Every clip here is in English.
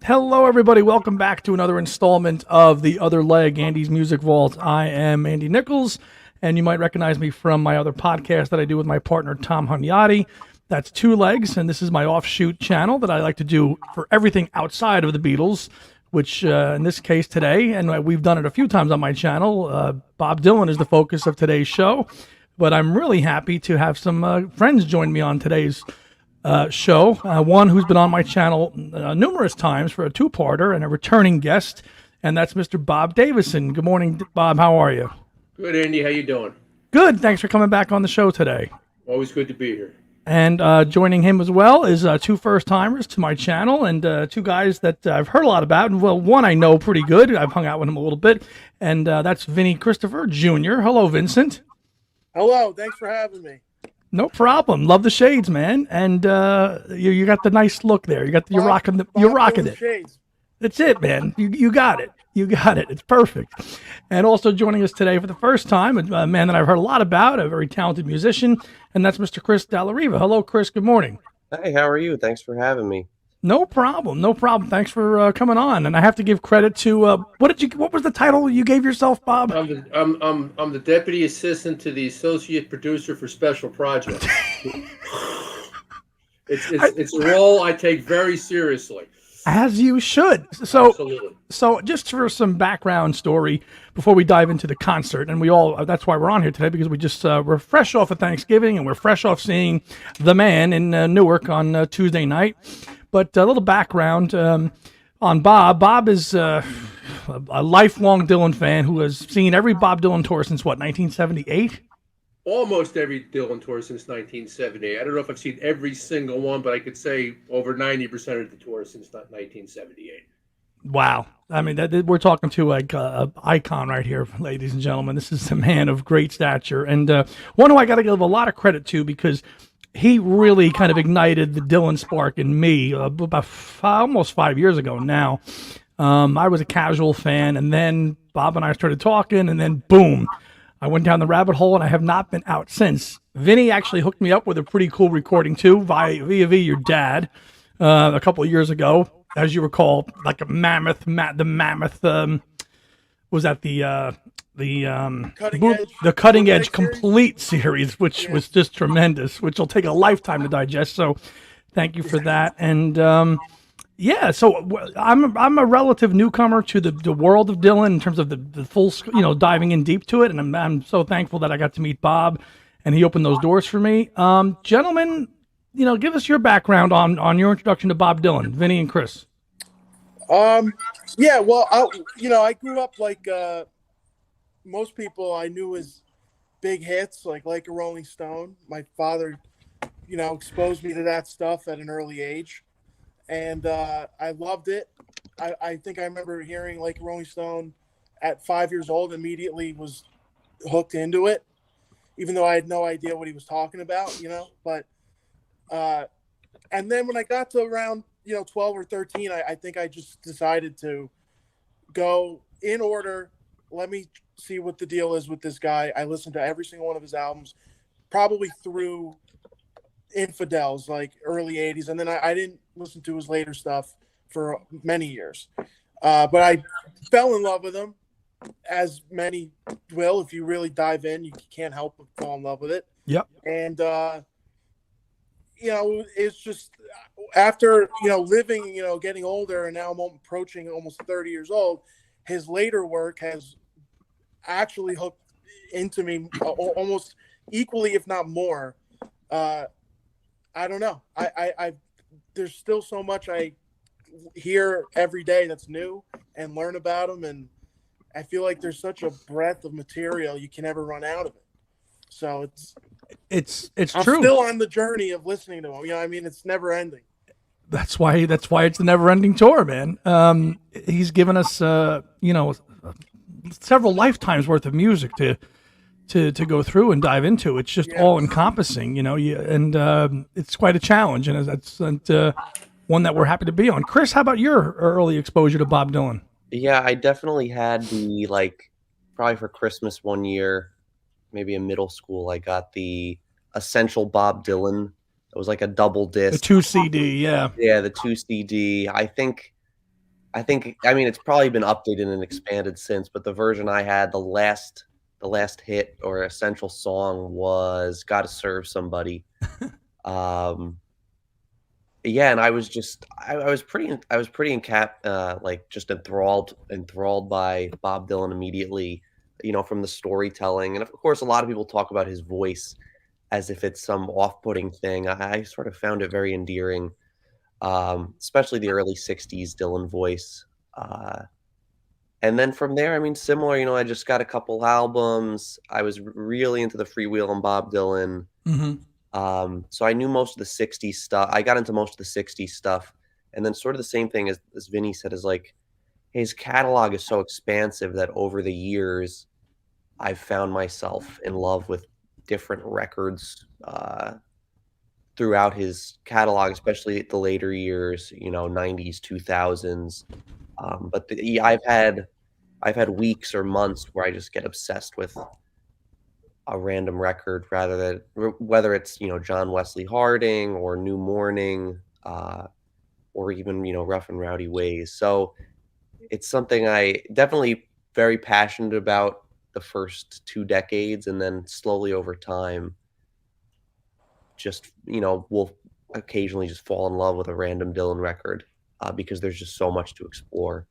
Hello, everybody. Welcome back to another installment of The Other Leg, Andy's Music Vault. I am Andy Nichols, and you might recognize me from my other podcast that I do with my partner, Tom Hunyadi. That's Two Legs, and this is my offshoot channel that I like to do for everything outside of the Beatles, which in this case today, and we've done it a few times on my channel, Bob Dylan is the focus of today's show. But I'm really happy to have some friends join me on today's show. One who's been on my channel numerous times for a two-parter and a returning guest, and that's Mr. Bob Davison. Good morning, Bob. How are you? Good, Andy. How you doing? Good. Thanks for coming back on the show today. Always good to be here. And joining him as well is two first-timers to my channel and two guys that I've heard a lot about. And, well, one I know pretty good. I've hung out with him a little bit, and that's Vinny Christopher Jr. Hello, Vincent. Hello. Thanks for having me. No problem. Love the shades, man. And you got the nice look there. You're rocking it. Shades. That's it, man. You got it. You got it. It's perfect. And also joining us today for the first time, a man that I've heard a lot about, a very talented musician, and that's Mr. Chris Dallariva. Hello, Chris. Good morning. Hey, how are you? Thanks for having me. No problem. No problem. Thanks for coming on. And I have to give credit to what was the title you gave yourself, Bob? I'm the deputy assistant to the associate producer for special projects. It's a role I take very seriously. As you should. So, Absolutely. So just for some background story before we dive into the concert, and that's why we're on here today, because we're fresh off of Thanksgiving and we're fresh off seeing the man in Newark on Tuesday night. But a little background on Bob. Bob is a lifelong Dylan fan who has seen every Bob Dylan tour since, 1978? Almost every Dylan tour since 1978. I don't know if I've seen every single one, but I could say over 90% of the tour since 1978. Wow. I mean, we're talking to like an icon right here, ladies and gentlemen. This is a man of great stature, and one who I got to give a lot of credit to because he really kind of ignited the Dylan spark in me about almost 5 years ago now. I was a casual fan, and then Bob and I started talking, and then boom, I went down the rabbit hole, and I have not been out since. Vinny actually hooked me up with a pretty cool recording too, via your dad, a couple of years ago, as you recall, like a mammoth. Was that the cutting edge complete series, which was just tremendous, which will take a lifetime to digest. So thank you for that. And so I'm a relative newcomer to the world of Dylan in terms of the full, diving in deep to it. And I'm so thankful that I got to meet Bob and he opened those doors for me. Gentlemen, give us your background on your introduction to Bob Dylan, Vinny and Chris. Yeah, well, I grew up like most people I knew as big hits, like a Rolling Stone. My father, exposed me to that stuff at an early age. And I loved it. I think I remember hearing like Rolling Stone at 5 years old, immediately was hooked into it, even though I had no idea what he was talking about, But and then when I got to around 12 or 13, I think I just decided to go in order. Let me see what the deal is with this guy. I listened to every single one of his albums, probably through Infidels, like early 80s. And then I didn't listen to his later stuff for many years. But I fell in love with him, as many will. If you really dive in, you can't help but fall in love with it. Yep. And, it's just after, living, getting older, and now I'm approaching almost 30 years old, his later work has actually hooked into me almost equally, if not more. I don't know. I there's still so much I hear every day that's new and learn about him, and I feel like there's such a breadth of material you can never run out of it. So it's I'm true. still on the journey of listening to him. It's never ending. That's why it's the never-ending tour, man. He's given us, several lifetimes worth of music to go through and dive into. It's just all encompassing, and it's quite a challenge, and that's one that we're happy to be on. Chris, how about your early exposure to Bob Dylan? Yeah, I definitely had probably for Christmas one year, maybe in middle school, I got the Essential Bob Dylan. It was like a double disc. The 2 CD, yeah. Yeah, the 2 CD. I think I mean, it's probably been updated and expanded since, but the version I had, the last hit or essential song was "Gotta Serve Somebody." Um, yeah, and I was just I was pretty like just enthralled by Bob Dylan immediately, from the storytelling, and of course, a lot of people talk about his voice as if it's some off-putting thing. I sort of found it very endearing, especially the early '60s Dylan voice. And then from there, I mean, similar, I just got a couple albums. I was really into the freewheeling Bob Dylan. Mm-hmm. So I knew most of the '60s stuff. I got into most of the '60s stuff. And then sort of the same thing as Vinny said is like his catalog is so expansive that over the years, I've found myself in love with different records throughout his catalog, especially the later years, '90s, 2000s. But I've had weeks or months where I just get obsessed with a random record rather than whether it's John Wesley Harding or New Morning, or even Rough and Rowdy Ways. So it's something I definitely very passionate about the first 2 decades, and then slowly over time, just we'll occasionally just fall in love with a random Dylan record because there's just so much to explore.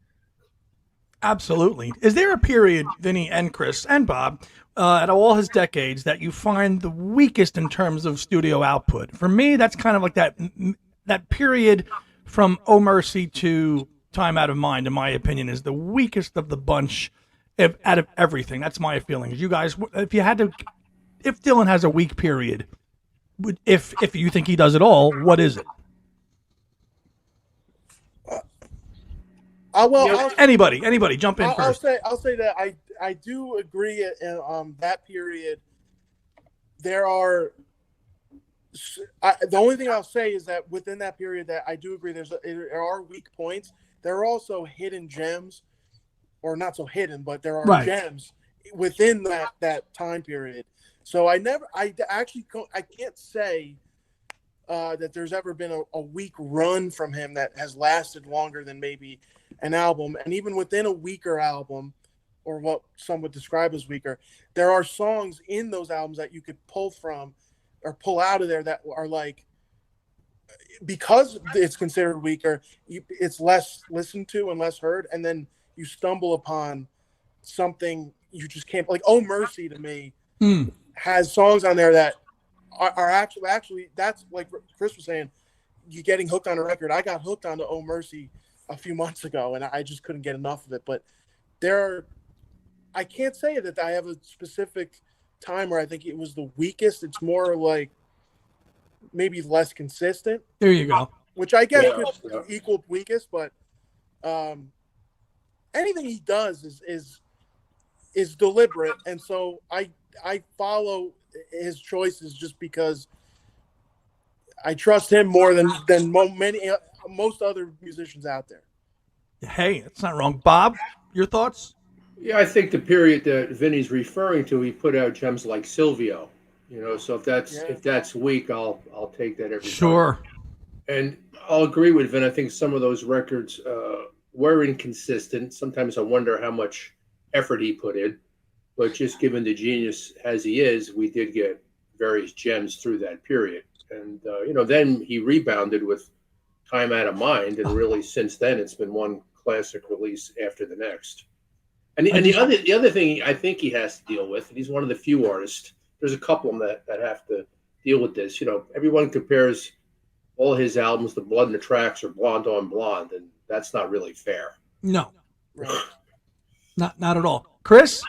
Absolutely. Is there a period, Vinny and Chris and Bob, at all his decades, that you find the weakest in terms of studio output? For me, that's kind of like that period from Oh Mercy to Time Out of Mind, in my opinion, is the weakest of the bunch out of everything. That's my feeling. You guys, if Dylan has a weak period, if you think he does at all, what is it? Anybody, jump in first. I'll say that I do agree in that period. There are the only thing I'll say is that within that period that I do agree there are weak points. There are also hidden gems, or not so hidden, but there are gems within that time period. So I can't say that there's ever been a weak run from him that has lasted longer than maybe an album. And even within a weaker album, or what some would describe as weaker, there are songs in those albums that you could pull from or pull out of there that are like, because it's considered weaker, it's less listened to and less heard, and then you stumble upon something you just can't, like Oh Mercy to me has songs on there that are actually that's like Chris was saying, you getting hooked on a record. I got hooked on the Oh Mercy a few months ago, and I just couldn't get enough of it. But I can't say that I have a specific time where I think it was the weakest. It's more like maybe less consistent. There you go. Which I guess could equal weakest, but anything he does is deliberate, and so I follow his choices just because I trust him more than most other musicians out there. Hey, that's not wrong. Bob, your thoughts? Yeah, I think the period that Vinny's referring to, he put out gems like Silvio. So if that's weak, I'll take that every time. And I'll agree with Vin. I think some of those records were inconsistent. Sometimes I wonder how much effort he put in. But just given the genius as he is, we did get various gems through that period. And, then he rebounded with Time Out of Mind. And really, since then, it's been one classic release after the next. And the other thing I think he has to deal with, and he's one of the few artists, there's a couple of them that have to deal with this. Everyone compares all his albums, The Blood and the Tracks, or Blonde on Blonde, and that's not really fair. No. Not at all. Chris?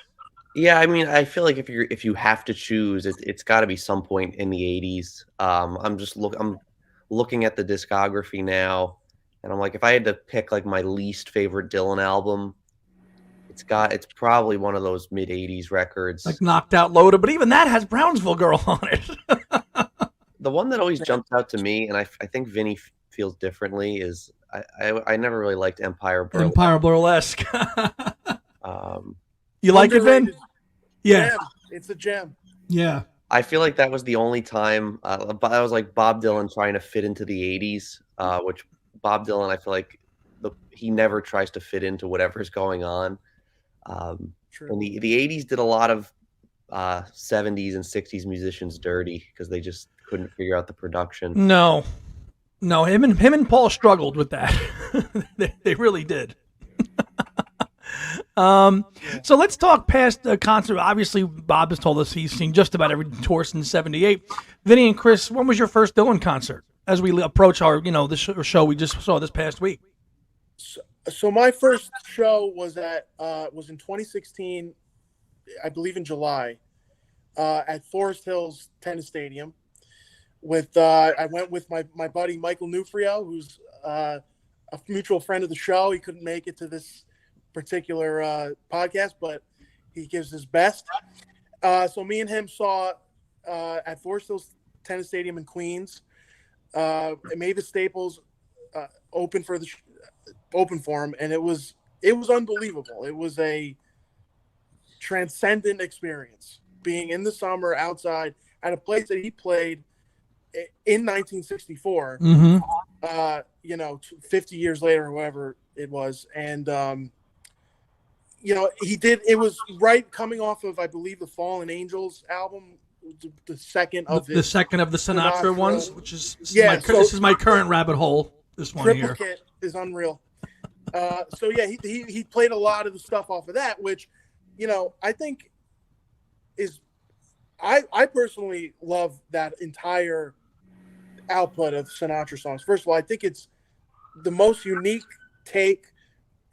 Yeah, I mean, I feel like if you have to choose, it's got to be some point in the '80s. I'm looking at the discography now, and I'm like, if I had to pick like my least favorite Dylan album, it's probably one of those mid '80s records, like Knocked Out Loaded, but even that has Brownsville Girl on it. The one that always jumps out to me, and I think Vinny feels differently, is I never really liked Empire Burlesque. Empire Burlesque. You like it, Vin? Yeah. Gem. It's a gem. Yeah. I feel like that was the only time that was like Bob Dylan trying to fit into the '80s, which Bob Dylan, I feel like he never tries to fit into whatever's going on. True. And the 80s did a lot of 70s and 60s musicians dirty because they just couldn't figure out the production. No, him and Paul struggled with that. they really did. So let's talk past the concert. Obviously, Bob has told us he's seen just about every tour since '78. Vinny and Chris, when was your first Dylan concert? As we approach our, the show we just saw this past week. So my first show was in 2016, I believe in July, at Forest Hills Tennis Stadium. I went with my buddy Michael Nufrio, who's a mutual friend of the show. He couldn't make it to this particular podcast, but he gives his best. So me and him saw at Forest Hills Tennis Stadium in Queens. Mavis Staples open for him, and it was unbelievable. It was a transcendent experience being in the summer outside at a place that he played in 1964. 50 years later or whatever it was, and he did. It was right coming off of, I believe, the Fallen Angels album. The second of the Sinatra ones, which is this is my current rabbit hole. This one here is unreal. So yeah, he played a lot of the stuff off of that, which I think is I personally love that entire output of Sinatra songs. First of all, I think it's the most unique take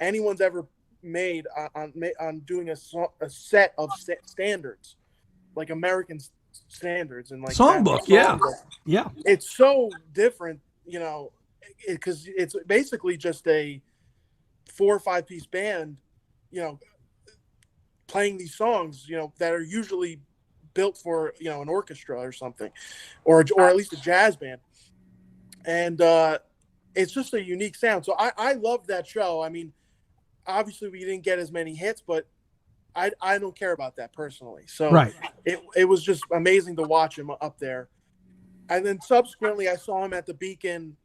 anyone's ever made on doing a set of standards, like American standards and like songbook. Yeah. It's so different, because it's basically just a 4 or 5 piece band, playing these songs, that are usually built for, an orchestra or something, or at least a jazz band. And it's just a unique sound. So I love that show. I mean, obviously we didn't get as many hits, but I don't care about that personally. So right. It was just amazing to watch him up there. And then subsequently I saw him at the Beacon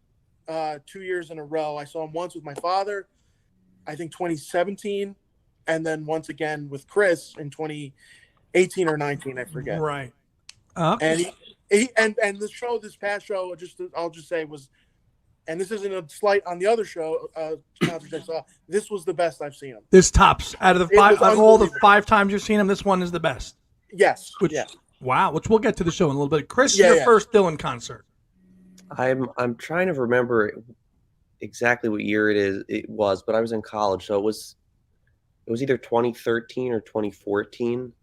2 years in a row. I saw him once with my father, I think 2017, and then once again with Chris in 2018 or 19, I forget. Right. And the show, this past show, I'll just say was, and this isn't a slight on the other show, concerts I saw, this was the best I've seen him. This tops out of the five, out of all the 5 times you've seen him, this one is the best. Yes. Wow. Which we'll get to the show in a little bit. Chris, your first Dylan concert. I'm trying to remember exactly what year it was, but I was in college, so it was either 2013 or 2014.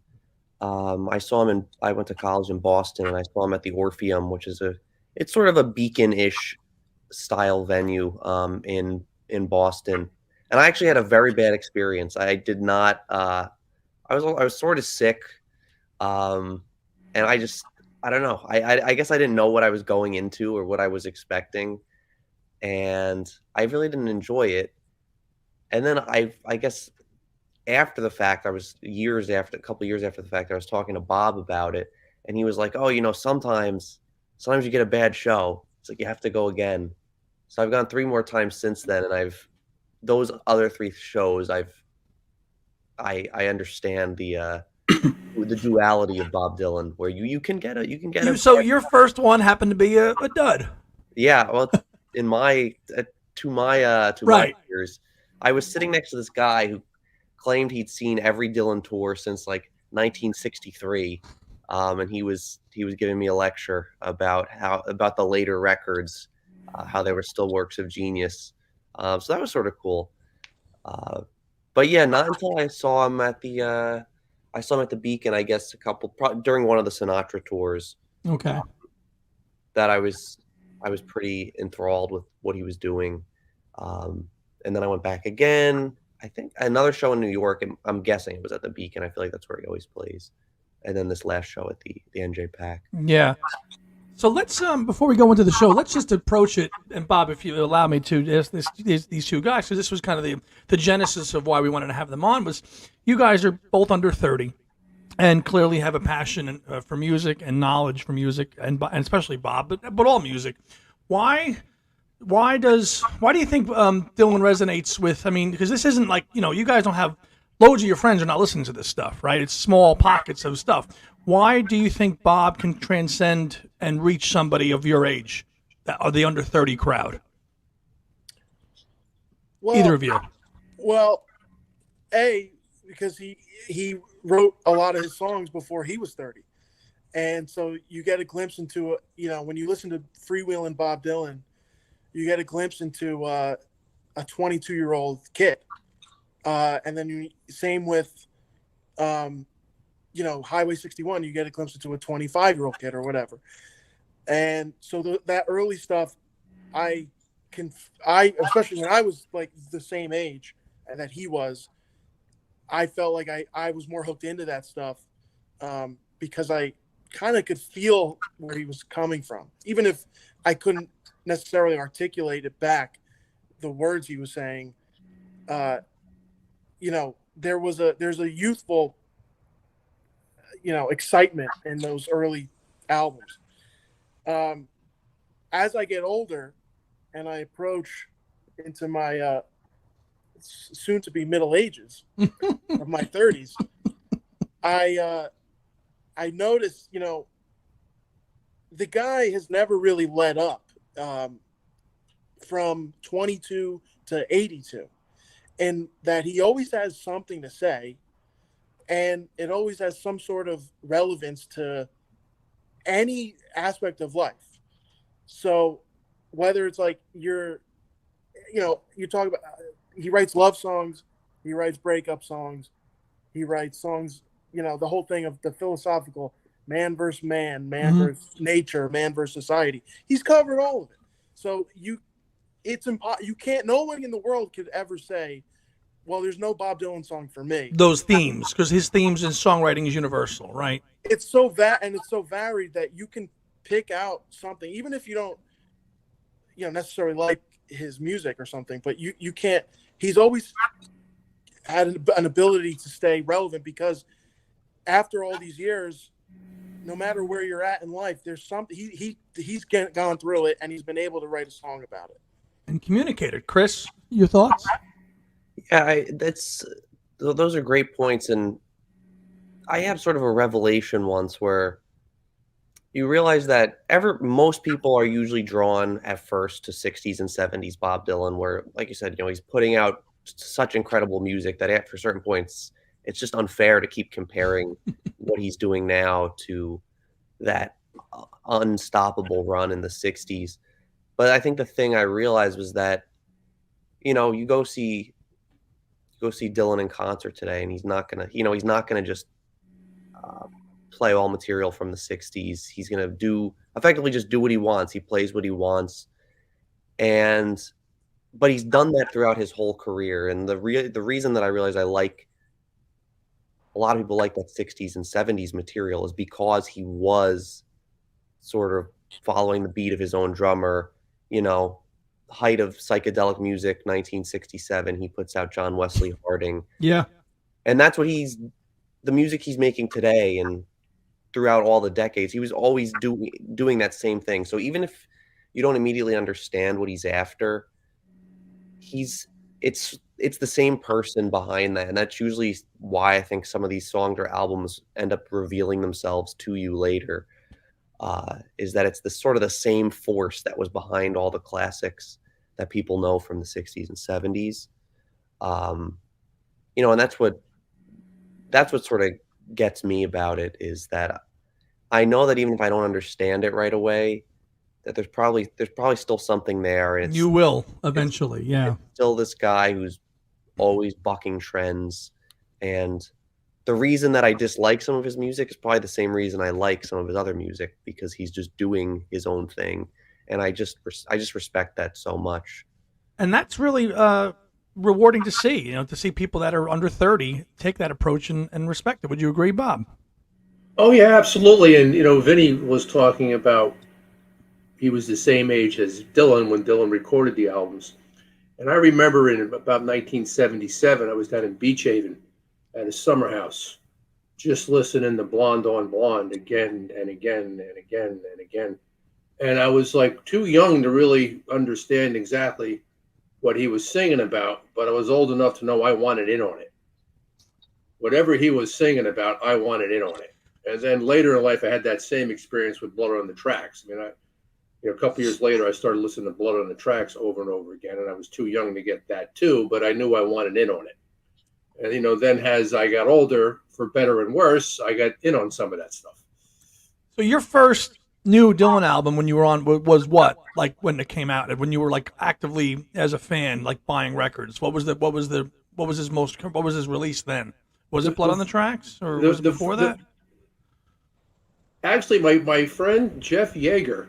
I saw him I went to college in Boston, and I saw him at the Orpheum, which is it's sort of a Beacon-ish style venue in Boston. And I actually had a very bad experience. I did not I was sort of sick, and I don't know. I guess I didn't know what I was going into or what I was expecting, and I really didn't enjoy it. And then I guess after the fact, I was a couple years after the fact, I was talking to Bob about it, and he was like, "Oh, sometimes you get a bad show. It's like you have to go again." So I've gone 3 more times since then, and those other 3 shows I understand the duality of Bob Dylan, where you can get a So your first one happened to be a dud. Yeah, well, in my my ears, I was sitting next to this guy who claimed he'd seen every Dylan tour since like 1963, and he was giving me a lecture about the later records, how they were still works of genius. So that was sort of cool. But yeah, not until I saw him at the Beacon, I guess during one of the Sinatra tours. Okay. That I was pretty enthralled with what he was doing. And then I went back again. I think another show in New York, and I'm guessing it was at the Beacon. I feel like that's where he always plays. And then this last show at the NJPAC. Yeah. So let's before we go into the show, let's just approach it. And Bob, if you allow me to, ask these 2 guys, because this was kind of the genesis of why we wanted to have them on, was you guys are both under 30, and clearly have a passion for music and knowledge for music, and especially Bob, but all music. Why why do you think Dylan resonates with? I mean, because this isn't like, you guys don't have loads of your friends are not listening to this stuff, right? It's small pockets of stuff. Why do you think Bob can transcend and reach somebody of your age, that are the under 30 crowd? Well, Either of you. Well, because he wrote a lot of his songs before he was 30. And so you get a glimpse into, when you listen to Freewheelin' Bob Dylan, you get a glimpse into a 22-year-old kid. And then same with, Highway 61, you get a glimpse into a 25-year-old kid or whatever. And so that early stuff, especially when I was like the same age that he was, I felt like I was more hooked into that stuff because I kind of could feel where he was coming from, even if I couldn't necessarily articulate it back, the words he was saying. There's a youthful, excitement in those early albums. As I get older and I approach into my soon to be middle ages of my 30s, I noticed, the guy has never really let up from 22 to 82, and that he always has something to say, and it always has some sort of relevance to any aspect of life. So whether it's like you talk about, he writes love songs, he writes breakup songs, he writes songs, the whole thing of the philosophical man versus man, versus nature, man versus society. He's covered all of it. So you can't, no one in the world could ever say, well, there's no Bob Dylan song for me. Those themes, because his themes in songwriting is universal, right? It's so varied that you can pick out something, even if you don't, necessarily like his music or something, but you can't. He's always had an ability to stay relevant, because after all these years, no matter where you're at in life, there's something he's gone through it, and he's been able to write a song about it and communicate it. Chris, your thoughts? Yeah, those are great points, and I had sort of a revelation once where you realize that most people are usually drawn at first to 60s and 70s Bob Dylan, where, like you said, he's putting out such incredible music that after certain points, it's just unfair to keep comparing what he's doing now to that unstoppable run in the 60s. But I think the thing I realized was that, you go see Dylan in concert today, and he's not gonna just play all material from the 60s. He's going to effectively just do what he wants. He plays what he wants. But he's done that throughout his whole career. And the reason that I realize a lot of people like that 60s and 70s material is because he was sort of following the beat of his own drummer. Height of psychedelic music, 1967, he puts out John Wesley Harding. Yeah. And that's what the music he's making today, and throughout all the decades, he was always doing that same thing. So even if you don't immediately understand what he's after, it's the same person behind that. And that's usually why I think some of these songs or albums end up revealing themselves to you later, is that it's the same force that was behind all the classics that people know from the 60s and 70s. And that's what sort of gets me about it, is that I know that even if I don't understand it right away, that there's probably still something there. And you will eventually. Yeah. It's still this guy who's always bucking trends. And the reason that I dislike some of his music is probably the same reason I like some of his other music, because he's just doing his own thing. And I just respect that so much. And that's really rewarding to see, to see people that are under 30 take that approach and respect it. Would you agree, Bob? Oh yeah, absolutely. And Vinny was talking about he was the same age as Dylan when Dylan recorded the albums. And I remember in about 1977, I was down in Beach Haven at a summer house, just listening to Blonde on Blonde again and again and again and again. And I was like too young to really understand exactly what he was singing about, but I was old enough to know I wanted in on it. Whatever he was singing about, I wanted in on it. And then later in life, I had that same experience with Blood on the Tracks. I mean, a couple years later, I started listening to Blood on the Tracks over and over again, and I was too young to get that too, but I knew I wanted in on it. And then as I got older, for better and worse, I got in on some of that stuff. So your first new Dylan album when you were on was what? Like when it came out, when you were like actively as a fan, like buying records. What was his release then? Was it Blood on the Tracks, or was it before that? Actually, my friend Jeff Yeager,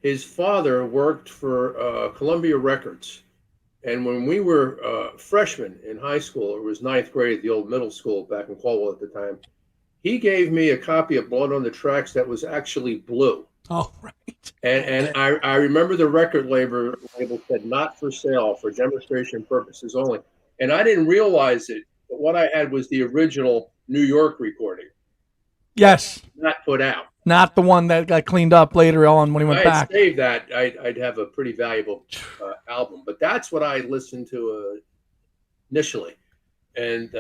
his father worked for Columbia Records. And when we were freshmen in high school, it was ninth grade at the old middle school back in Caldwell at the time, he gave me a copy of Blood on the Tracks that was actually blue. Oh, right. And I remember the record label said not for sale, for demonstration purposes only. And I didn't realize it, but what I had was the original New York recording. Yes. Not put out. Not the one that got cleaned up later on when he went back. If I had saved that, I'd have a pretty valuable album. But that's what I listened to initially. And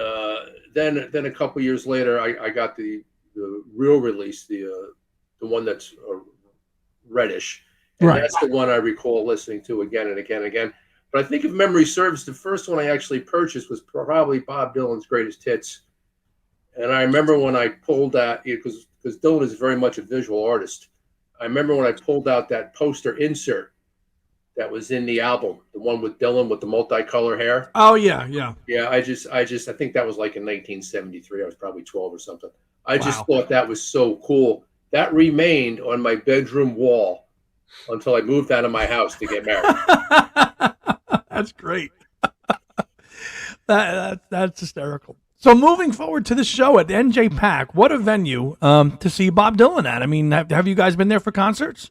then a couple years later, I got the real release, the one that's reddish. And right. That's the one I recall listening to again and again and again. But I think if memory serves, the first one I actually purchased was probably Bob Dylan's Greatest Hits. And I remember when I pulled out, because Dylan is very much a visual artist. I remember when I pulled out that poster insert that was in the album, the one with Dylan with the multicolor hair. Oh yeah, yeah. Yeah, I think that was like in 1973. I was probably 12 or something. I just thought that was so cool. That remained on my bedroom wall until I moved out of my house to get married. That's great. That's hysterical. So moving forward to the show at the NJPAC, what a venue to see Bob Dylan at. I mean, have you guys been there for concerts?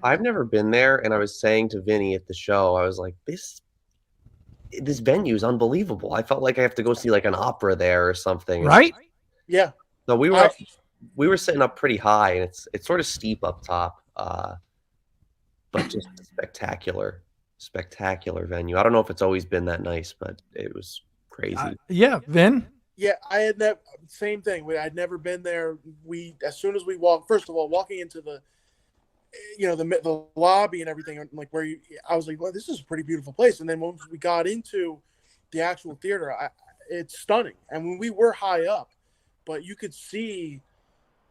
I've never been there, and I was saying to Vinny at the show, I was like, this venue is unbelievable. I felt like I have to go see like an opera there or something. Right? Yeah. So we were sitting up pretty high, and it's sort of steep up top, but just spectacular venue. I don't know if it's always been that nice, but it was crazy. Yeah, Vin? Yeah, I had never, same thing. I'd never been there. As soon as we first of all, walking into the lobby and everything, like I was like, well, this is a pretty beautiful place. And then once we got into the actual theater, it's stunning. And when we were high up, but you could see,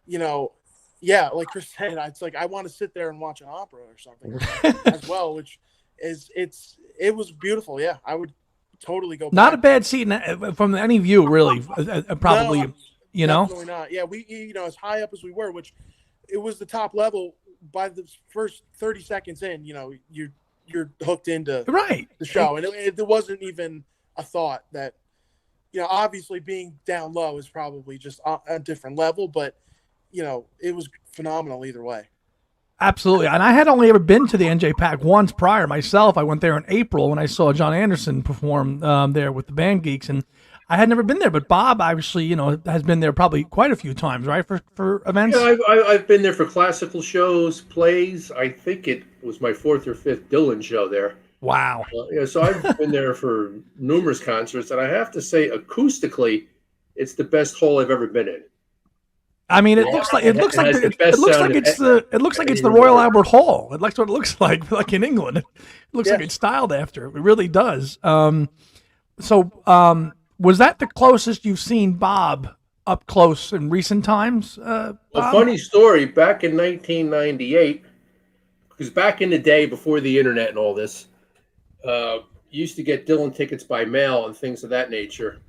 like Chris said, it's like I want to sit there and watch an opera or something as well, which it was beautiful. Yeah, I would totally go. Not a bad seat from any view, really. Probably, no, definitely not. Yeah, we as high up as we were, which it was the top level. By the first 30 seconds in, you're hooked into the show, and it wasn't even a thought that, obviously being down low is probably just a different level, but it was phenomenal either way. Absolutely. And I had only ever been to the NJPAC once prior myself. I went there in April when I saw John Anderson perform there with the Band Geeks, and I had never been there, but Bob obviously, has been there probably quite a few times, right, for events? Yeah, I've been there for classical shows, plays. I think it was my fourth or fifth Dylan show there. Wow. So I've been there for numerous concerts, and I have to say, acoustically, it's the best hall I've ever been in. I mean, it looks like it's the Royal Albert Hall. That's what it looks like in England. It looks like it's styled after. It really does. Was that the closest you've seen Bob up close in recent times? A funny story. Back in 1998, because back in the day before the internet and all this, you used to get Dylan tickets by mail and things of that nature.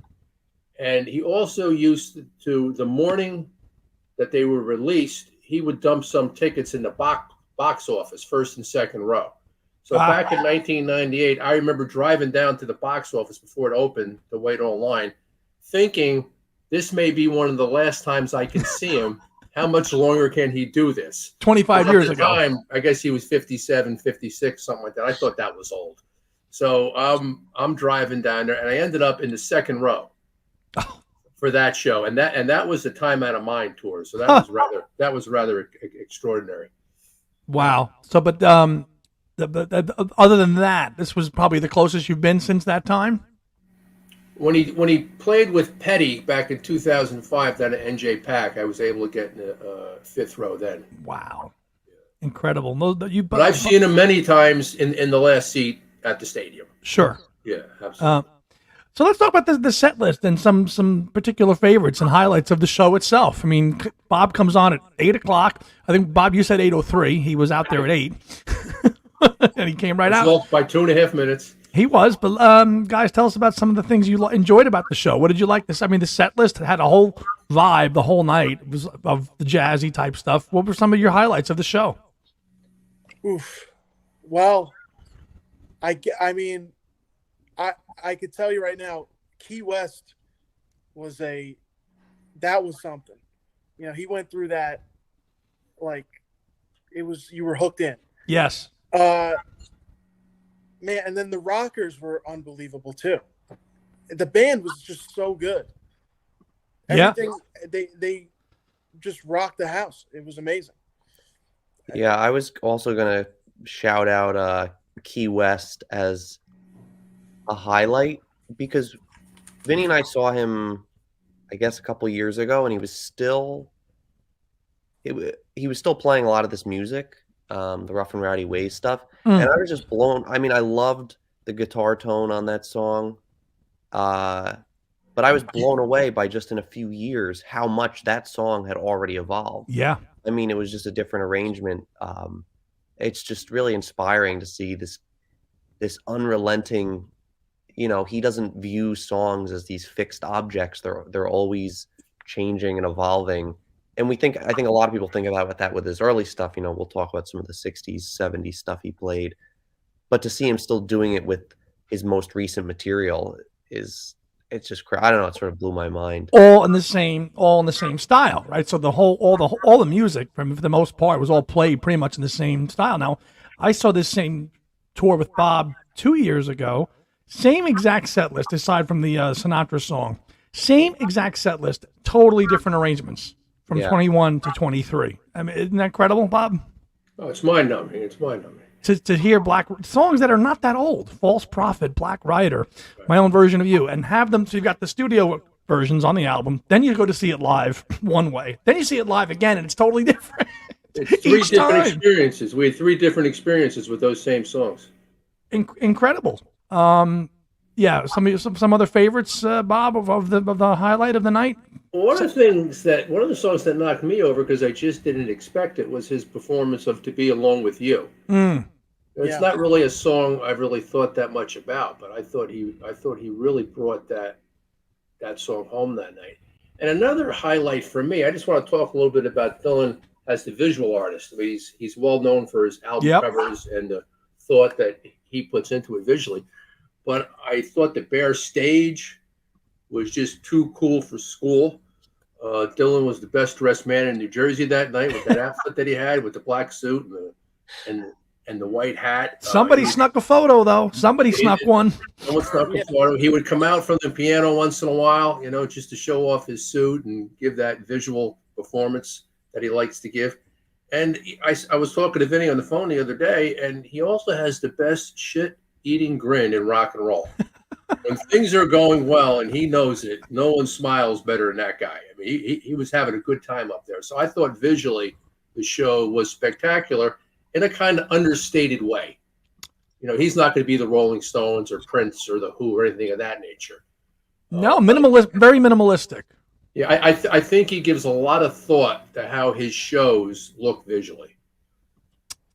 And he also used to, the morning that they were released, he would dump some tickets in the box office, first and second row. So back in 1998, I remember driving down to the box office before it opened to wait online, thinking this may be one of the last times I can see him. How much longer can he do this? 25 years ago. Time, I guess he was 57, 56, something like that. I thought that was old. So I'm driving down there, and I ended up in the second row for that show, and that was the Time Out of Mind tour. So that was rather extraordinary. Wow. So, but other than that, this was probably the closest you've been since that time. When he played with Petty back in 2005 down at NJPAC, I was able to get in the fifth row then. Wow. Incredible. No, But I've seen him many times in the last seat at the stadium. Sure. Yeah, absolutely. So let's talk about the set list and some particular favorites and highlights of the show itself. I mean, Bob comes on at 8:00. I think, Bob, you said 8:03. He was out there at 8. And he came right out. By 2.5 minutes. He was, but guys, tell us about some of the things you enjoyed about the show. What did you like? I mean, the set list had a whole vibe the whole night. It was of the jazzy type stuff. What were some of your highlights of the show? Oof. Well, I could tell you right now, Key West was something. You know, he went through that like you were hooked in. Yes. Man, and then the rockers were unbelievable too. The band was just so good. Everything, they just rocked the house. It was amazing. Yeah, I was also gonna shout out Key West as a highlight because Vinny and I saw him, I guess, a couple years ago, and he was still playing a lot of this music, the Rough and Rowdy Ways stuff, and I was just blown. I mean, I loved the guitar tone on that song, but I was blown away by just in a few years how much that song had already evolved. Yeah. I mean, it was just a different arrangement. It's just really inspiring to see this unrelenting. You know, he doesn't view songs as these fixed objects. They're always changing and evolving. And I think a lot of people think about that with his early stuff. You know, we'll talk about some of the 60s, 70s stuff he played. But to see him still doing it with his most recent material it's just I don't know, it sort of blew my mind. All in the same style, right? So all the music, for the most part, was all played pretty much in the same style. Now, I saw this same tour with Bob 2 years ago. Same exact set list, aside from the Sinatra song. Same exact set list, totally different arrangements from 21 to 23. I mean, isn't that incredible, Bob? Oh, it's mind-numbing. It's mind-numbing. To hear black songs that are not that old, False Prophet, Black Rider, My Own Version of You, and have them. So you've got the studio versions on the album. Then you go to see it live one way. Then you see it live again, and it's totally different. It's three different experiences. We had 3 different experiences with those same songs. Incredible. Yeah, some other favorites, Bob, of the highlight of the night. One of the songs that knocked me over because I just didn't expect it was his performance of "To Be Alone with You." It's not really a song I've really thought that much about, but I thought he really brought that song home that night. And another highlight for me, I just want to talk a little bit about Dylan as the visual artist. I mean, he's well known for his album covers and the thought that he puts into it visually. But I thought the bare stage was just too cool for school. Dylan was the best dressed man in New Jersey that night with that outfit that he had, with the black suit and the white hat. Somebody snuck a photo, though. Somebody snuck one. Someone snuck a photo. He would come out from the piano once in a while, just to show off his suit and give that visual performance that he likes to give. And I was talking to Vinny on the phone the other day, and he also has the best shit-eating grin in rock and roll. When things are going well and he knows it, no one smiles better than that guy. I mean, he was having a good time up there. So I thought visually the show was spectacular in a kind of understated way. He's not going to be the Rolling Stones or Prince or the Who or anything of that nature. No, very minimalistic. Yeah, I think he gives a lot of thought to how his shows look visually.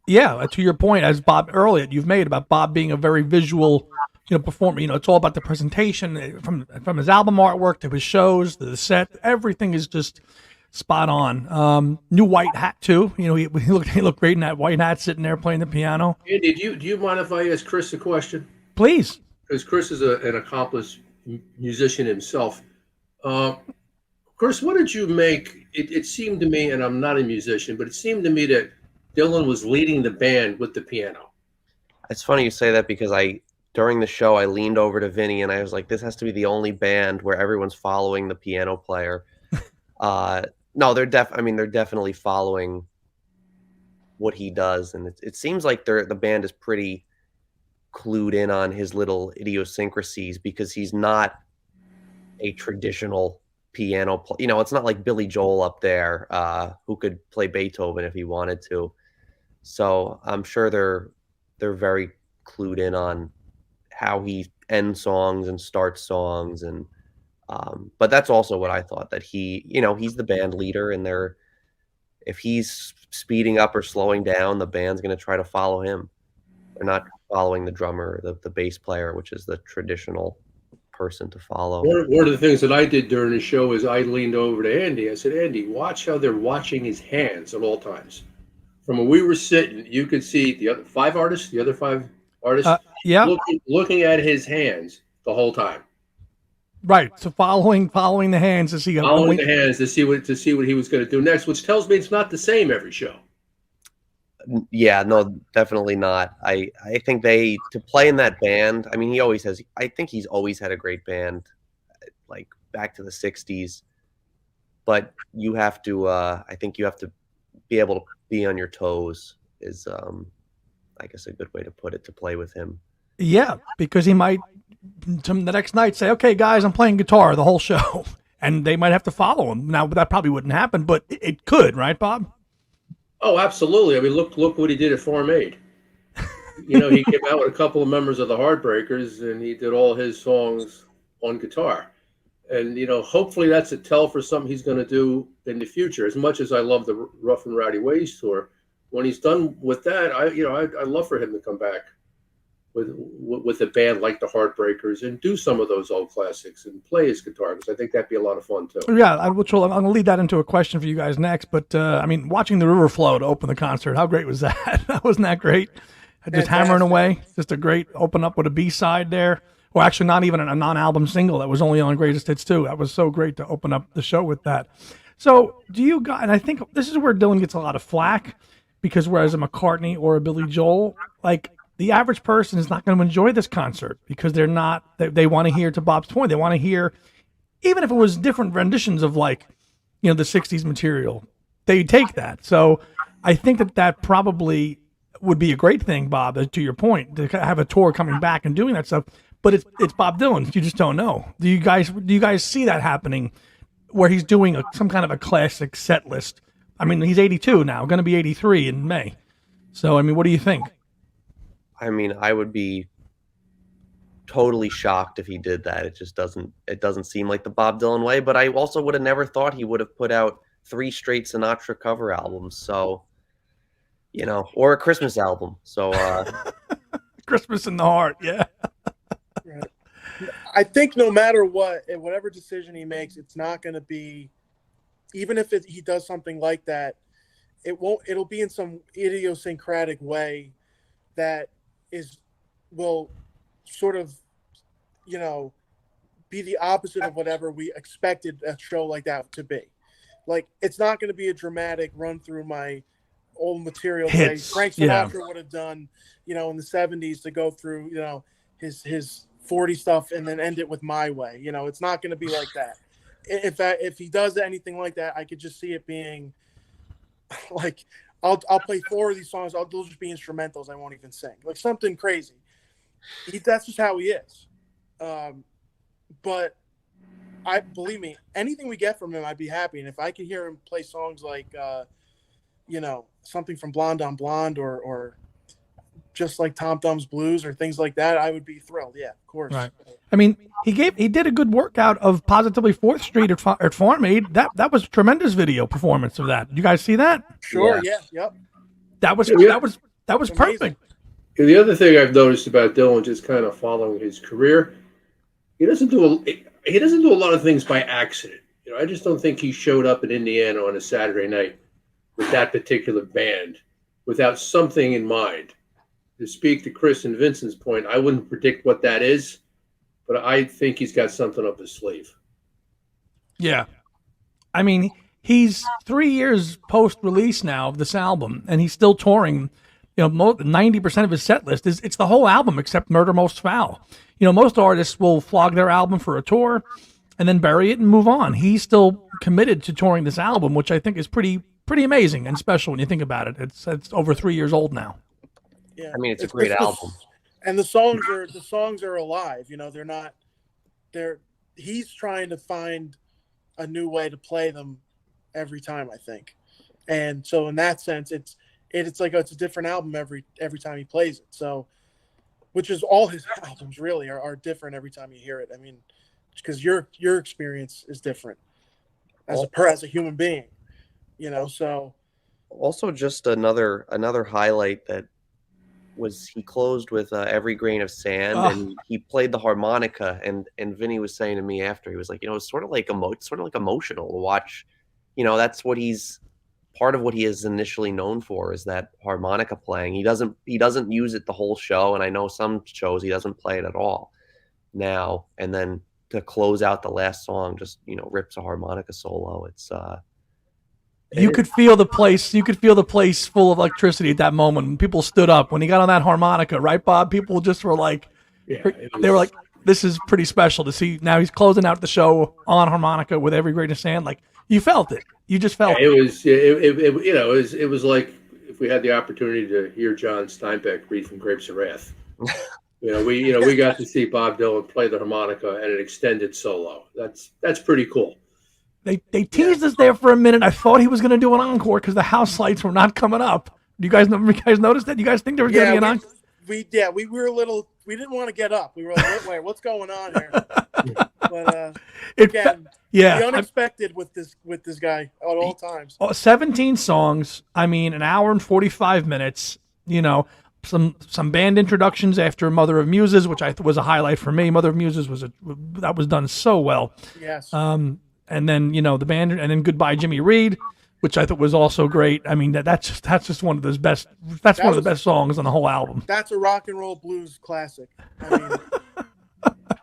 Yeah, to your point, as Bob earlier you've made about Bob being a very visual, performer. It's all about the presentation from his album artwork to his shows to the set. Everything is just spot on. New white hat too. He looked great in that white hat, sitting there playing the piano. Andy, do you mind if I ask Chris a question? Please. Because Chris is an accomplished musician himself. Chris, what did you make? It seemed to me, and I'm not a musician, but it seemed to me that Dylan was leading the band with the piano. It's funny you say that because during the show, I leaned over to Vinny and I was like, this has to be the only band where everyone's following the piano player. No, they're definitely following what he does, and it seems like the band is pretty clued in on his little idiosyncrasies because he's not a traditional piano player. You know, it's not like Billy Joel up there who could play Beethoven if he wanted to. So I'm sure they're very clued in on how he ends songs and starts songs, and but that's also what I thought, that he's the band leader, and if he's speeding up or slowing down, the band's going to try to follow him. They're not following the drummer, the bass player, which is the traditional person to follow. One of the things that I did during the show is I leaned over to Andy. I said, Andy, watch how they're watching his hands at all times. From when we were sitting, you could see the other five artists looking at his hands the whole time. Right. So following the hands to see following the hands to see what he was going to do next, which tells me it's not the same every show. Yeah, no, definitely not. I think to play in that band, I mean, I think he's always had a great band, like back to the 60s, but you have to, I think you have to be able to be on your toes is, I guess, a good way to put it, to play with him. Yeah, because he might the next night say, okay, guys, I'm playing guitar the whole show, and they might have to follow him. Now, that probably wouldn't happen, but it could, right, Bob? Oh, absolutely. I mean, look what he did at Farm Aid. You know, he came out with a couple of members of the Heartbreakers, and he did all his songs on guitar. And, you know, hopefully that's a tell for something he's going to do in the future. As much as I love the Rough and Rowdy Ways tour, when he's done with that, I'd love for him to come back with a band like the Heartbreakers and do some of those old classics and play his guitar, because I think that'd be a lot of fun too. Yeah, I'm going to lead that into a question for you guys next. But I mean, watching the river flow to open the concert, how great was that? Wasn't that great? Just hammering away, just a great open up with a B-side there. Well, actually, not even a non-album single that was only on Greatest Hits too. That was so great to open up the show with that. So, do you guys? And I think this is where Dylan gets a lot of flack, because whereas a McCartney or a Billy Joel, like, the average person is not going to enjoy this concert because they're not. They want to hear, to Bob's point, they want to hear, even if it was different renditions of, like, you know, the '60s material. They take that. So, I think that probably would be a great thing, Bob. To your point, to have a tour coming back and doing that stuff. But it's Bob Dylan. You just don't know. Do you guys see that happening, where he's doing some kind of a classic set list? I mean, he's 82 now, going to be 83 in May. So, I mean, what do you think? I mean, I would be totally shocked if he did that. It doesn't seem like the Bob Dylan way, but I also would have never thought he would have put out 3 straight Sinatra cover albums. So, you know, or a Christmas album. So, Christmas in the Heart. Yeah. Right. I think no matter what, whatever decision he makes, it's not going to be, even if he does something like that, it'll be in some idiosyncratic way that will sort of, you know, be the opposite of whatever we expected a show like that to be. Like, it's not going to be a dramatic run through my old material that Frank Sinatra would have done, you know, in the 70s, to go through, you know, his 40 stuff and then end it with My Way. You know, it's not going to be like that. If he does anything like that, I could just see it being like, I'll play 4 of these songs. They'll just be instrumentals. I won't even sing, like something crazy. That's just how he is. But believe me, anything we get from him, I'd be happy. And if I could hear him play songs like, you know, something from Blonde on Blonde, or just like Tom Thumb's Blues or things like that, I would be thrilled. Yeah, of course. Right. I mean, he did a good workout of Positively 4th Street at Farm Aid. That was a tremendous video performance of that. Did you guys see that? Sure. Yeah. Yep. That was perfect. The other thing I've noticed about Dylan, just kind of following his career, he doesn't do a lot of things by accident. You know, I just don't think he showed up in Indiana on a Saturday night with that particular band without something in mind. To speak to Chris and Vincent's point, I wouldn't predict what that is, but I think he's got something up his sleeve. Yeah. I mean, he's 3 years post-release now of this album, and he's still touring. You know, 90% of his set list it's the whole album except Murder Most Foul. You know, most artists will flog their album for a tour and then bury it and move on. He's still committed to touring this album, which I think is pretty pretty amazing and special when you think about it. It's over 3 years old now. Yeah, I mean, it's a great album. And the songs are alive. You know, they're not. He's trying to find a new way to play them every time, I think. And so in that sense, it's like it's a different album every time he plays it. So, which is all his albums really are different every time you hear it. I mean, because your experience is different as a human being, you know. So also just another highlight that was he closed with Every Grain of Sand, and he played the harmonica, and Vinny was saying to me after, he was like, you know, it's sort of like emotional to watch. You know, that's what part of what he is initially known for is that harmonica playing. He doesn't use it the whole show, and I know some shows he doesn't play it at all now. And then to close out the last song, just, you know, rips a harmonica solo. It's you could feel the place. You could feel the place full of electricity at that moment. When people stood up when he got on that harmonica, right, Bob? People just were like, they were like, "This is pretty special to see." Now he's closing out the show on harmonica with Every Grain of Sand. Like, you felt it. You just felt it. It was like if we had the opportunity to hear John Steinbeck read from Grapes of Wrath. We got to see Bob Dylan play the harmonica and an extended solo. That's pretty cool. They teased us there for a minute. I thought he was going to do an encore because the house lights were not coming up. Do you guys notice that? You guys think there was going to be an encore? We were a little. We didn't want to get up. We were like, wait, what's going on here? But again, the unexpected with this guy at all times. 17 songs. I mean, an hour and 45 minutes. You know, some band introductions after Mother of Muses, which I thought was a highlight for me. Mother of Muses was done so well. Yes. And then, you know, the band, and then Goodbye Jimmy Reed, which I thought was also great. I mean, that's just one of those best. That's one of the best songs on the whole album. That's a rock and roll blues classic. I mean,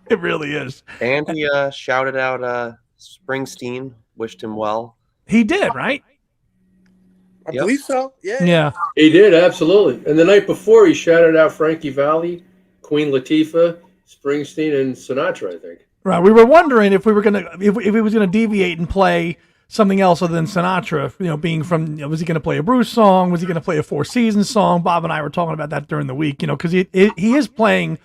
it really is. And he shouted out Springsteen, wished him well. He did, right? I believe so. Yeah. Yeah. He did, absolutely. And the night before, he shouted out Frankie Valli, Queen Latifah, Springsteen, and Sinatra, I think. Right. We were wondering if we were if he was gonna deviate and play something else other than Sinatra. You know, being from, was he gonna play a Bruce song? Was he gonna play a Four Seasons song? Bob and I were talking about that during the week. You know, because he is playing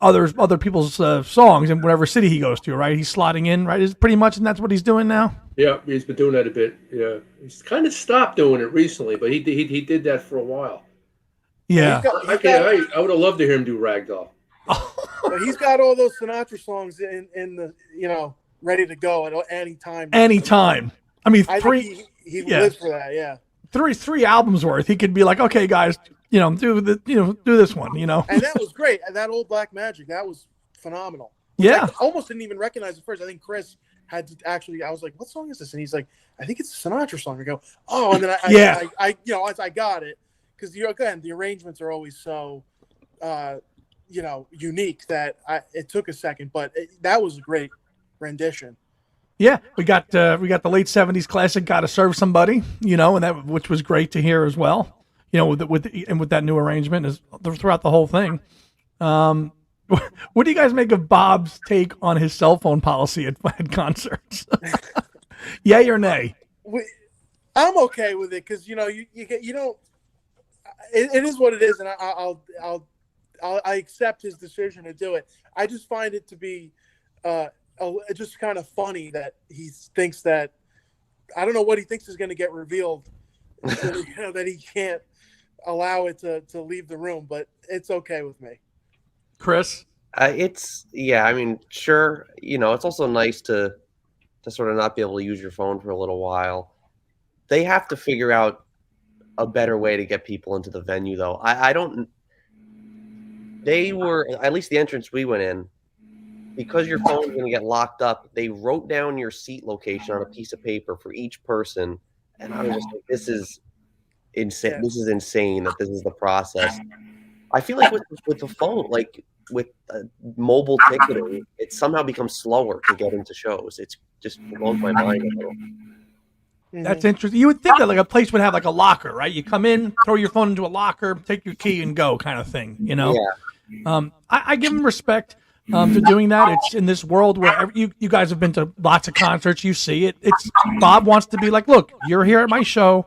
other people's songs in whatever city he goes to. Right. He's slotting in. Right. Is pretty much, and that's what he's doing now. Yeah, he's been doing that a bit. Yeah, he's kind of stopped doing it recently, but he did that for a while. Yeah. I would have loved to hear him do Ragdoll. But he's got all those Sinatra songs in the, you know, ready to go at any time. Anytime. I mean, he lives for that. Yeah. Three albums worth. He could be like, okay, guys, you know, do this one, you know. And that was great. And that old Black Magic, that was phenomenal. Yeah. I almost didn't even recognize it first. I think Chris had to actually. I was like, what song is this? And he's like, I think it's a Sinatra song. I go, oh, and then I got it, because again, the arrangements are always so. Unique that it took a second, but that was a great rendition. Yeah, we got the late '70s classic "Gotta Serve Somebody," you know, and which was great to hear as well. You know, with that new arrangement is throughout the whole thing. What do you guys make of Bob's take on his cell phone policy at concerts? Yay or nay? I'm okay with it because you don't. It is what it is, and I accept his decision to do it. I just find it to be just kind of funny that he thinks that, I don't know what he thinks is going to get revealed, that he can't allow it to leave the room, but it's okay with me. Chris? I mean, sure. You know, it's also nice to sort of not be able to use your phone for a little while. They have to figure out a better way to get people into the venue, though. They were, at least the entrance we went in, because your phone's going to get locked up, they wrote down your seat location on a piece of paper for each person. And I was just like, this is insane. This is insane that this is the process. I feel like with the phone, like with mobile ticketing, it somehow becomes slower to get into shows. It's just blows my mind a little. That's interesting. You would think that like a place would have like a locker, right? You come in, throw your phone into a locker, take your key and go kind of thing, you know? Yeah. I give him respect. to doing that. It's in this world where you guys have been to lots of concerts. You see it. It's Bob wants to be like, look, you're here at my show.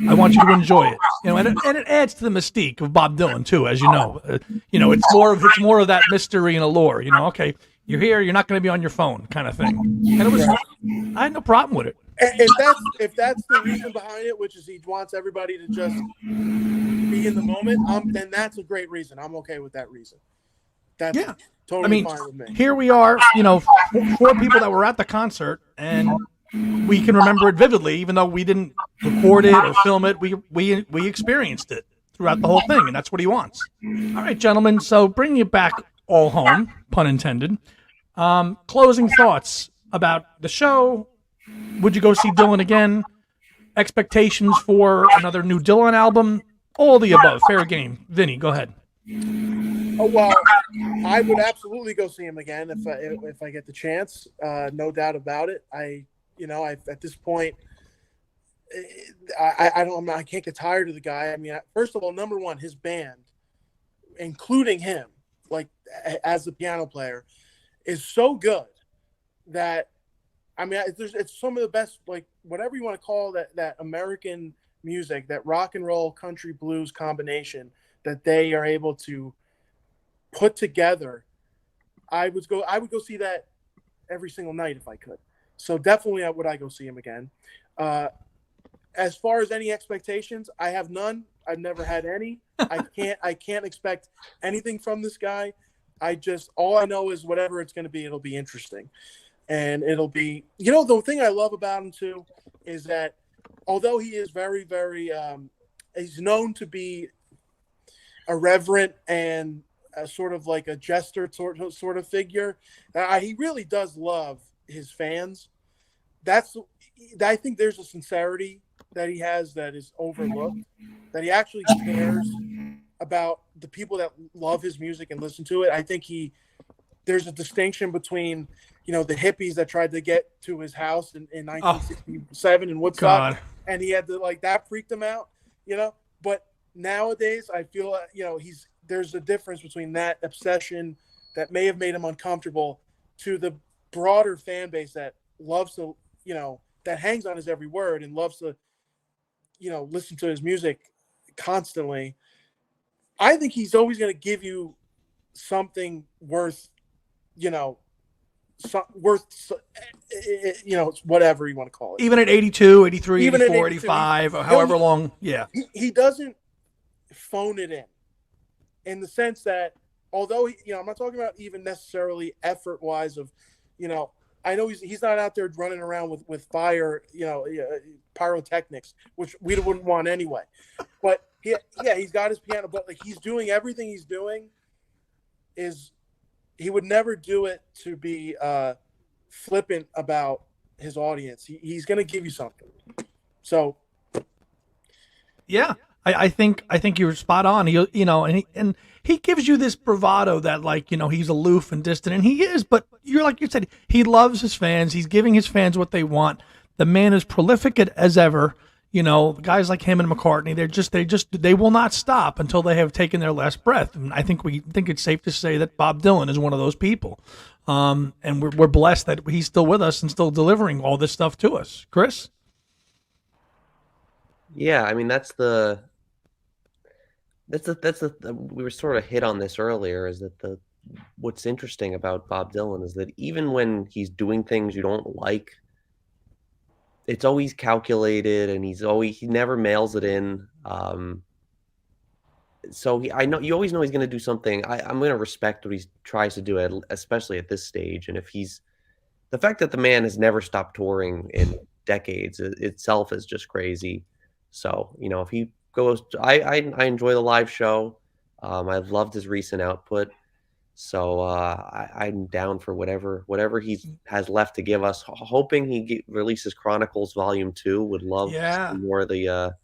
I want you to enjoy it, and it adds to the mystique of Bob Dylan too, as you know. It's more of that mystery and allure. Okay, you're here, you're not going to be on your phone, kind of thing. And it was, I had no problem with it. If that's the reason behind it, which is he wants everybody to just be in the moment, then that's a great reason. I'm okay with that reason. That's totally fine with me. Here we are, four people that were at the concert, and we can remember it vividly, even though we didn't record it or film it. We experienced it throughout the whole thing, and that's what he wants. All right, gentlemen. So bringing it back all home, pun intended. Closing thoughts about the show. Would you go see Dylan again? Expectations for another new Dylan album? All the above. Fair game. Vinny, go ahead. Oh, well, I would absolutely go see him again if I get the chance. No doubt about it. At this point, I can't get tired of the guy. I mean, first of all, number one, his band, including him, like as the piano player, is so good that it's some of the best, like whatever you want to call that American music, that rock and roll, country, blues combination that they are able to put together. I would go see that every single night if I could. So definitely would I go see him again. As far as any expectations, I have none. I've never had any. I can't expect anything from this guy. All I know is whatever it's going to be, it'll be interesting. And it'll be, the thing I love about him too is that although he is very, very, he's known to be irreverent and sort of like a jester sort of figure, he really does love his fans. I think there's a sincerity that he has that is overlooked, that he actually cares about the people that love his music and listen to it. I think there's a distinction between, the hippies that tried to get to his house in 1967 in Woodstock. God. And he had to, that freaked him out, but nowadays I feel, there's a difference between that obsession that may have made him uncomfortable to the broader fan base that loves to, that hangs on his every word and loves to, listen to his music constantly. I think he's always going to give you something worth, whatever you want to call it. Even at 82, 83, 84, 85, or however long. Yeah. He doesn't phone it in the sense that although, I'm not talking about even necessarily effort wise of, I know he's not out there running around with fire, pyrotechnics, which we wouldn't want anyway. But he's got his piano, but he's doing everything he's doing he would never do it to be flippant about his audience. He's going to give you something. So, yeah, I think you're spot on. He gives you this bravado that he's aloof and distant, and he is. But you're like you said, he loves his fans. He's giving his fans what they want. The man is prolific as ever. Guys like him and McCartney, they will not stop until they have taken their last breath. And I think it's safe to say that Bob Dylan is one of those people. And we're blessed that he's still with us and still delivering all this stuff to us. Chris? Yeah, I mean, we were sort of hit on this earlier, is that what's interesting about Bob Dylan is that even when he's doing things you don't like, it's always calculated, and he never mails it in. So I know you always know he's going to do something. I'm going to respect what he tries to do, especially at this stage. And the fact that the man has never stopped touring in decades itself is just crazy. So, if he goes, I enjoy the live show. I've loved his recent output. So I'm down for whatever he has left to give us. Hoping he releases Chronicles Volume 2. Would love more of the.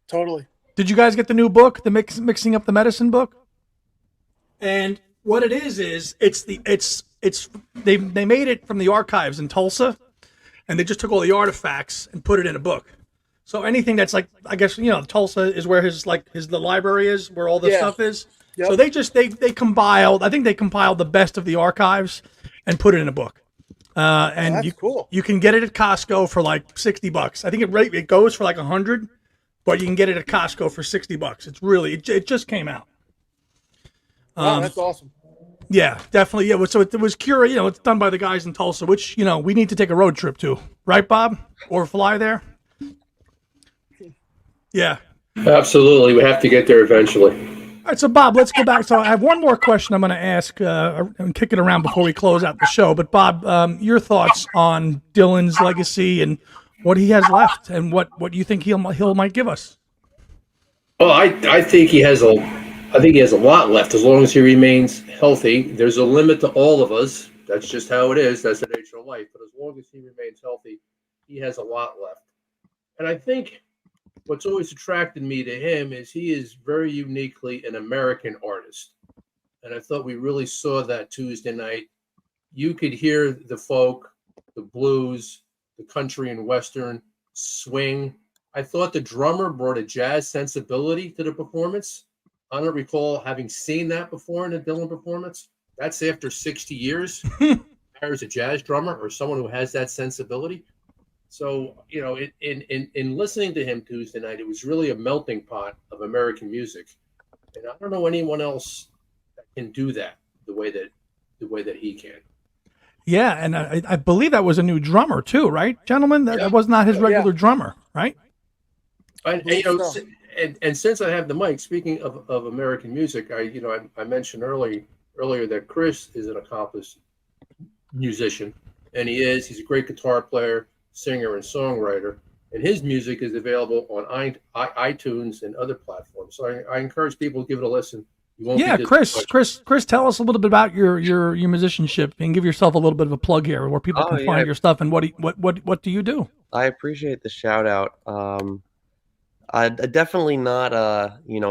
Totally. Did you guys get the new book, the Mixing Up the Medicine book? And what it is they made it from the archives in Tulsa, and they just took all the artifacts and put it in a book. So anything that's I guess Tulsa is where the library is, where all this stuff is. Yep. So they compiled. I think they compiled the best of the archives and put it in a book. And that's cool. You can get it at Costco for like $60. I think it goes for like 100, but you can get it at Costco for $60. It's really it just came out. Wow, that's awesome. Yeah, definitely. Yeah, so it was curated. You know, it's done by the guys in Tulsa, which we need to take a road trip to, right, Bob, or fly there. Yeah. Absolutely, we have to get there eventually. All right, so Bob, let's go back. So I have one more question I'm going to ask and kick it around before we close out the show. But Bob, your thoughts on Dylan's legacy and what he has left, and what you think he might give us? Well, I think he has a lot left as long as he remains healthy. There's a limit to all of us. That's just how it is. That's the nature of life. But as long as he remains healthy, he has a lot left. And I think what's always attracted me to him is he is very uniquely an American artist. And I thought we really saw that Tuesday night. You could hear the folk, the blues, the country and western, swing. I thought the drummer brought a jazz sensibility to the performance. I don't recall having seen that before in a Dylan performance. That's after 60 years. There's a jazz drummer or someone who has that sensibility. So, in listening to him Tuesday night, it was really a melting pot of American music. And I don't know anyone else that can do that the way that he can. Yeah, and I believe that was a new drummer too, right, gentlemen? That was not his regular drummer, right? And since I have the mic, speaking of American music, I mentioned earlier that Chris is an accomplished musician, and he's a great guitar player, singer, and songwriter, and his music is available on iTunes and other platforms. So I encourage people to give it a listen. Chris, tell us a little bit about your musicianship and give yourself a little bit of a plug here, where people can find your stuff and what do you do? I appreciate the shout out. I definitely not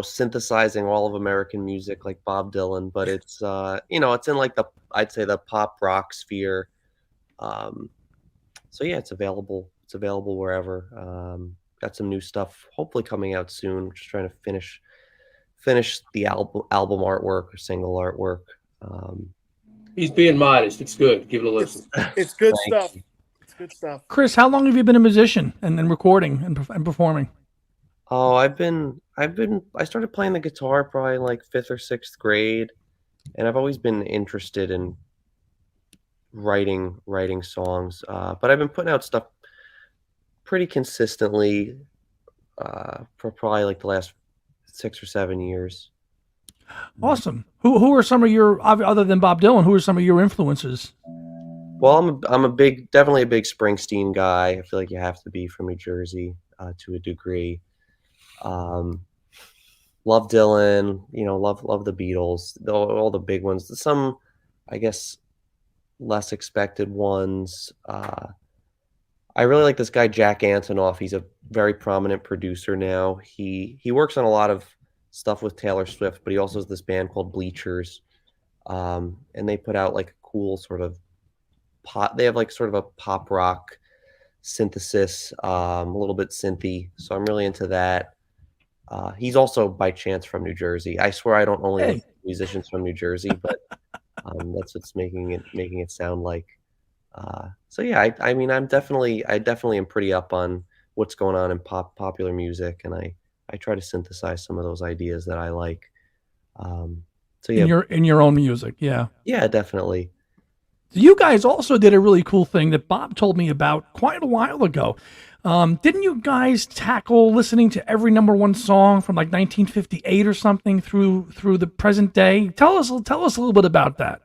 synthesizing all of American music like Bob Dylan, but it's it's in like I'd say the pop rock sphere. So yeah, it's available. It's available wherever. Got some new stuff hopefully coming out soon. Just trying to finish the album artwork or single artwork. He's being modest. It's good. Give it a listen. It's good stuff. It's good stuff. Chris, how long have you been a musician and recording and performing? Oh, I started playing the guitar probably in like 5th or 6th grade, and I've always been interested in writing songs. But I've been putting out stuff pretty consistently for probably like the last 6 or 7 years. Awesome. Who are some of your, other than Bob Dylan, who are some of your influences? Well, I'm definitely a big Springsteen guy. I feel like you have to be from New Jersey to a degree. Love Dylan, love the Beatles, all the big ones. Some, I guess, less expected ones. I really like this guy Jack Antonoff. He's a very prominent producer now. He works on a lot of stuff with Taylor Swift, but he also has this band called Bleachers, and they put out like a cool sort of pop. They have like sort of a pop rock synthesis, a little bit synthy. So I'm really into that. He's also by chance from New Jersey. I swear I don't only like musicians from New Jersey, but that's what's making it sound like. So yeah, I mean, I definitely am pretty up on what's going on in popular music, and I try to synthesize some of those ideas that I like. So yeah, in your own music, yeah, definitely. You guys also did a really cool thing that Bob told me about quite a while ago. Didn't you guys tackle listening to every number one song from like 1958 or something through the present day? Tell us a little bit about that.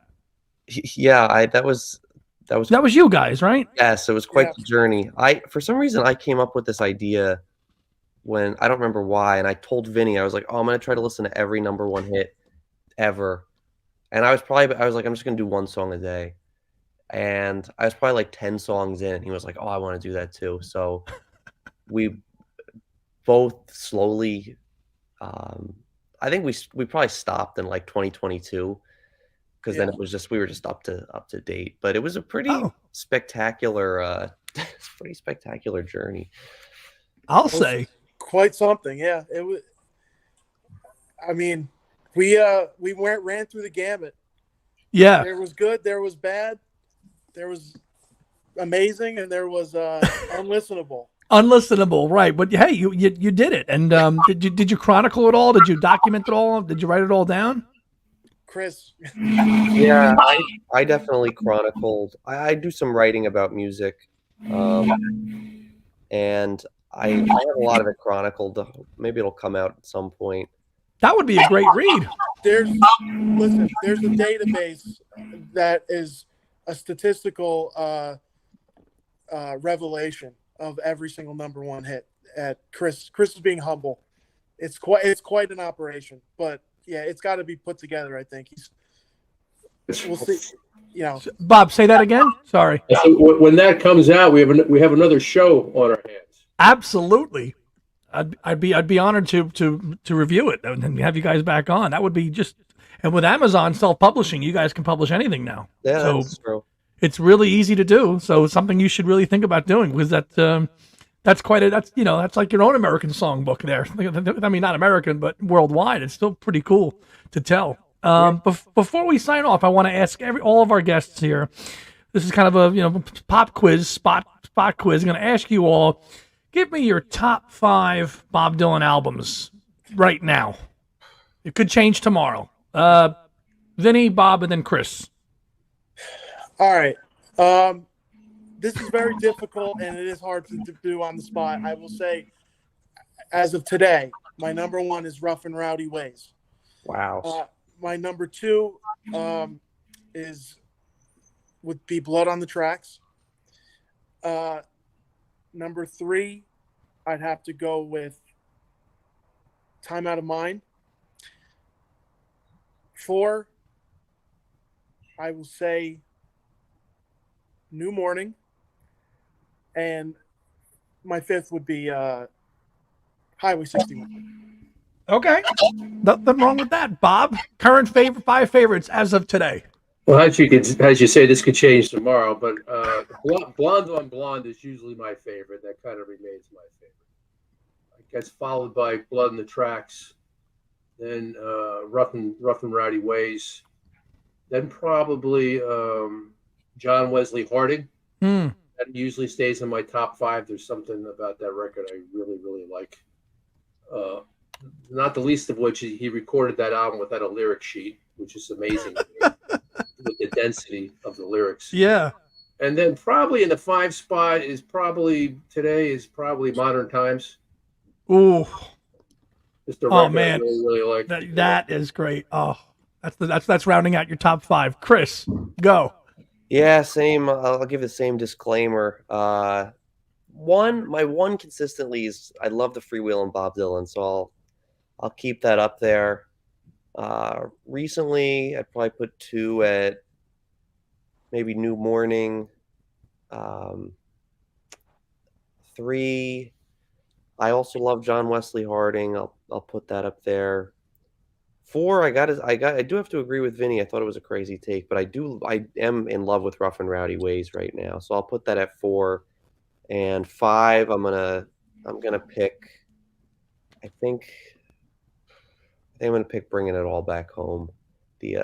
Yeah, that was you guys, right? Yes, it was quite the journey. For some reason I came up with this idea when I don't remember why, and I told Vinny, I was like, "Oh, I'm gonna try to listen to every number one hit ever," and I was like, "I'm just gonna do one song a day." And I was probably like 10 songs in, and he was like, "Oh, I want to do that too." So we both slowly, I think we probably stopped in like 2022 because then it was we were just up to date. But it was a pretty spectacular, journey. I'll say quite something. Yeah, it was. I mean, We ran through the gamut. Yeah. There was good, there was bad, there was amazing, and there was unlistenable. Unlistenable, right? But hey, you did it. And did you chronicle it all? Did you document it all? Did you write it all down? Chris. Yeah, I definitely chronicled. I do some writing about music, and I have a lot of it chronicled. Maybe it'll come out at some point. That would be a great read. There's a database that is a statistical revelation of every single number one hit. At Chris is being humble. It's quite an operation, but yeah, it's got to be put together. I think we'll see. You know, Bob, say that again. Sorry. When that comes out, we have another show on our hands. Absolutely. I'd be honored to review it and have you guys back on. That would be just, and with Amazon self-publishing, you guys can publish anything now. Yeah, so that's true. It's really easy to do. So it's something you should really think about doing, because that's like your own American songbook there. I mean, not American, but worldwide. It's still pretty cool to tell. Before we sign off, I want to ask all of our guests here. This is kind of a pop quiz, spot quiz. I'm going to ask you all. Give me your top 5 Bob Dylan albums right now. It could change tomorrow. Vinny, Bob, and then Chris. all right. This is very difficult, and it is hard to do on the spot. I will say, as of today, my number 1 is Rough and Rowdy Ways. Wow. My number 2 would be Blood on the Tracks. Number 3, I'd have to go with Time Out of Mind. 4, I will say New Morning. And my 5th would be Highway 61. Okay. Nothing wrong with that. Bob, current 5 favorites as of today. Well, as you say, this could change tomorrow, but Blonde on Blonde is usually my favorite. That kind of remains my favorite. It gets followed by Blood in the Tracks, then Rough and Rowdy Ways, then probably John Wesley Harding. That usually stays in my top 5. There's something about that record I really, really like. Not the least of which he recorded that album without a lyric sheet, which is amazing. With the density of the lyrics. Yeah. And then probably in the 5 spot is probably Modern Times. Ooh. Just a record man. I really like. That is great. Oh, that's rounding out your top 5. Chris, go. Yeah, same. I'll give the same disclaimer. My one consistently is I love the freewheeling Bob Dylan, so I'll keep that up there. Recently, I'd probably put 2 at maybe New Morning. 3, I also love John Wesley Harding. I'll put that up there. 4, I do have to agree with Vinny. I thought it was a crazy take, but I am in love with Rough and Rowdy Ways right now, so I'll put that at 4. And 5, I'm gonna pick. I think I'm gonna pick Bringing It All Back Home. We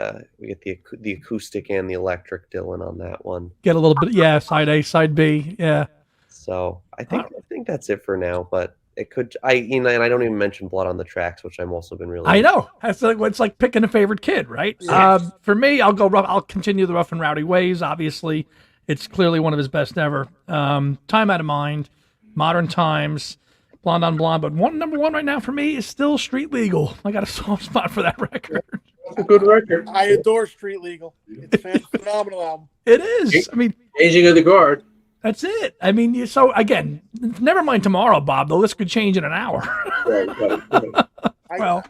get the acoustic and the electric Dylan on that one. Get a little bit, yeah. Side A, side B, yeah. So I think that's it for now. But it could, and I don't even mention Blood on the Tracks, which I'm also been really. I know. It's like picking a favorite kid, right? Yes. For me, I'll continue the Rough and Rowdy Ways. Obviously, it's clearly one of his best ever. Time Out of Mind, Modern Times, Blonde on Blonde. But number 1 right now for me is still Street Legal. I got a soft spot for that record. It's a good record. I adore Street Legal. It's a phenomenal album. It is. I mean, Changing of the Guard. that's it. I mean, so again, never mind tomorrow, Bob. The list could change in an hour. Right. Well,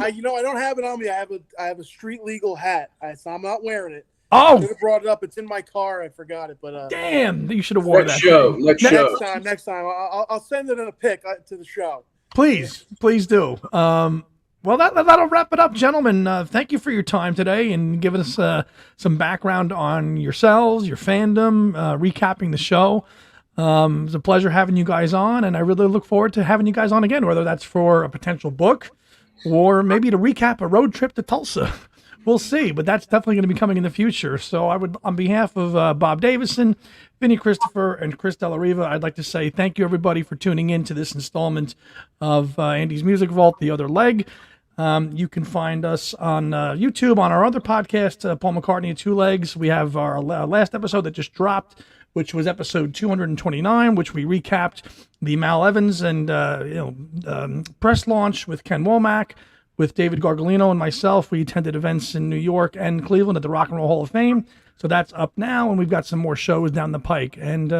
I don't have it on me. I have a Street Legal hat. So I'm not wearing it. I oh, could have brought it up. It's in my car. I forgot it, but damn! You should have worn Next that. show. thing. Next show. next time, I'll send it in a pic to the show. Please do. Well, that'll wrap it up, gentlemen. Thank you for your time today and giving us some background on yourselves, your fandom, recapping the show. It was a pleasure having you guys on, and I really look forward to having you guys on again, whether that's for a potential book or maybe to recap a road trip to Tulsa. We'll see, but that's definitely going to be coming in the future. So I would, on behalf of Bob Davison, Vinny Christopher, and Chris Della Riva, I'd like to say thank you, everybody, for tuning in to this installment of Andy's Music Vault, The Other Leg. You can find us on YouTube, on our other podcast, Paul McCartney and Two Legs. We have our last episode that just dropped, which was episode 229, which we recapped the Mal Evans and press launch with Ken Womack, with David Gargolino and myself. We attended events in New York and Cleveland at the Rock and Roll Hall of Fame. So that's up now, and we've got some more shows down the pike. And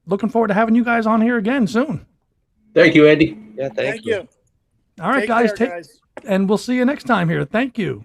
looking forward to having you guys on here again soon. Thank you, Andy. Yeah, thank you. All right, Take guys, care, guys. and we'll see you next time here. Thank you.